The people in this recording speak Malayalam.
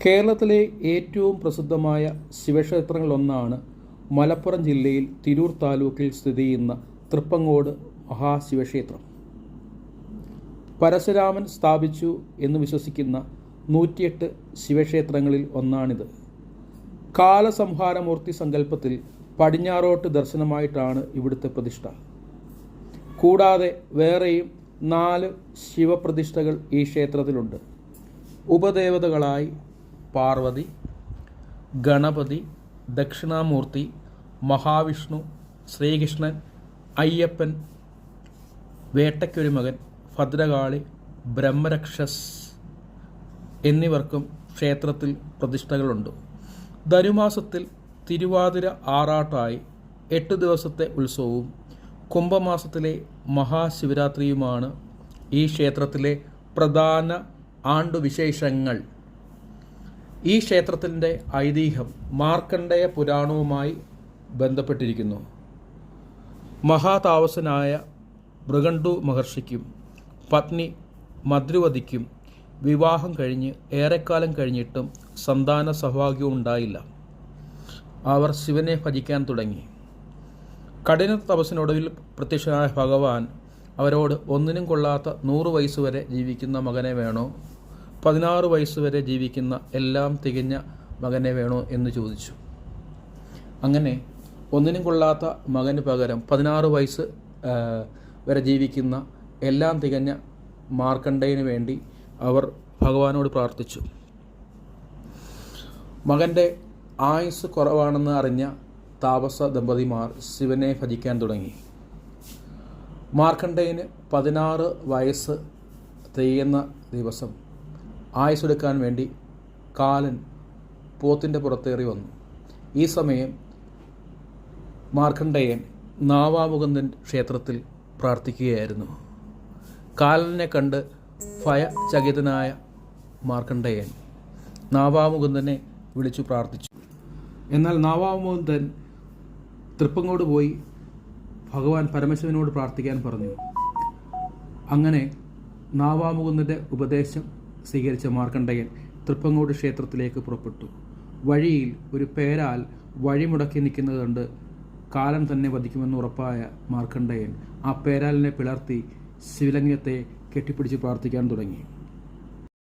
കേരളത്തിലെ ഏറ്റവും പ്രസിദ്ധമായ ശിവക്ഷേത്രങ്ങളിലൊന്നാണ് മലപ്പുറം ജില്ലയിൽ തിരൂർ താലൂക്കിൽ സ്ഥിതി ചെയ്യുന്ന തൃപ്പങ്ങോട് മഹാശിവക്ഷേത്രം. പരശുരാമൻ സ്ഥാപിച്ചു എന്ന് വിശ്വസിക്കുന്ന 108 ശിവക്ഷേത്രങ്ങളിൽ ഒന്നാണിത്. കാലസംഹാരമൂർത്തി സങ്കല്പത്തിൽ പടിഞ്ഞാറോട്ട് ദർശനമായിട്ടാണ് ഇവിടുത്തെ പ്രതിഷ്ഠ. കൂടാതെ വേറെയും 4 ശിവപ്രതിഷ്ഠകൾ ഈ ക്ഷേത്രത്തിലുണ്ട്. ഉപദേവതകളായി പാർവതി, ഗണപതി, ദക്ഷിണാമൂർത്തി, മഹാവിഷ്ണു, ശ്രീകൃഷ്ണൻ, അയ്യപ്പൻ, വേട്ടയ്ക്കൊരു മകൻ, ഭദ്രകാളി, ബ്രഹ്മരക്ഷസ് എന്നിവർക്കും ക്ഷേത്രത്തിൽ പ്രതിഷ്ഠകളുണ്ട്. ധനുമാസത്തിൽ തിരുവാതിര ആറാട്ടായി 8 ദിവസത്തെ ഉത്സവവും കുംഭമാസത്തിലെ മഹാശിവരാത്രിയുമാണ് ഈ ക്ഷേത്രത്തിലെ പ്രധാന ആണ്ടുവിശേഷങ്ങൾ. ഈ ക്ഷേത്രത്തിൻ്റെ ഐതിഹ്യം മാർക്കണ്ഡേയ പുരാണവുമായി ബന്ധപ്പെട്ടിരിക്കുന്നു. മഹാതാപസനായ മൃഗണ്ഡു മഹർഷിക്കും പത്നി മദ്രുവതിക്കും വിവാഹം കഴിഞ്ഞ് ഏറെക്കാലം കഴിഞ്ഞിട്ടും സന്താന സൗഭാഗ്യവും ഉണ്ടായില്ല. അവർ ശിവനെ ഭജിക്കാൻ തുടങ്ങി. കഠിന തപസ്സിനൊടുവിൽ പ്രത്യക്ഷനായ ഭഗവാൻ അവരോട് ഒന്നിനും കൊള്ളാത്ത 100 വയസ്സുവരെ ജീവിക്കുന്ന മകനെ വേണോ, 16 വയസ്സുവരെ ജീവിക്കുന്ന എല്ലാം തികഞ്ഞ മകനെ വേണോ എന്ന് ചോദിച്ചു. അങ്ങനെ ഒന്നിനും കൊള്ളാത്ത മകന് പകരം 16 വയസ്സ് വരെ ജീവിക്കുന്ന എല്ലാം തികഞ്ഞ മാർക്കണ്ഡേയന് വേണ്ടി അവർ ഭഗവാനോട് പ്രാർത്ഥിച്ചു. മകൻ്റെ ആയുസ് കുറവാണെന്ന് അറിഞ്ഞ താപസ ദമ്പതിമാർ ശിവനെ ഭജിക്കാൻ തുടങ്ങി. മാർക്കണ്ഡേയന് 16 വയസ്സ് തികയുന്ന ദിവസം ആയുസ്സെടുക്കാൻ വേണ്ടി കാലൻ പോത്തിൻ്റെ പുറത്തേറി വന്നു. ഈ സമയം മാർക്കണ്ഡേയൻ നാവാമുകുന്ദൻ ക്ഷേത്രത്തിൽ പ്രാർത്ഥിക്കുകയായിരുന്നു. കാലനെ കണ്ട് ഭയചകിതനായ മാർക്കണ്ഡേയൻ നാവാമുകുന്ദനെ വിളിച്ചു പ്രാർത്ഥിച്ചു. എന്നാൽ നാവാമുകുന്ദൻ തൃപ്പങ്ങോട് പോയി ഭഗവാൻ പരമശിവനോട് പ്രാർത്ഥിക്കാൻ പറഞ്ഞു. അങ്ങനെ നാവാമുകുന്ദൻ്റെ ഉപദേശം സ്വീകരിച്ച മാർക്കണ്ഡേയൻ തൃപ്പങ്ങോട് ക്ഷേത്രത്തിലേക്ക് പുറപ്പെട്ടു. വഴിയിൽ ഒരു പേരാൽ വഴിമുടക്കി നിൽക്കുന്നത് കണ്ട് കാലൻ തന്നെ വധിക്കുമെന്ന് ഉറപ്പായ മാർക്കണ്ഡേയൻ ആ പേരാലിനെ പിളർത്തി ശിവലിംഗത്തെ കെട്ടിപ്പിടിച്ച് പ്രാർത്ഥിക്കാൻ തുടങ്ങി.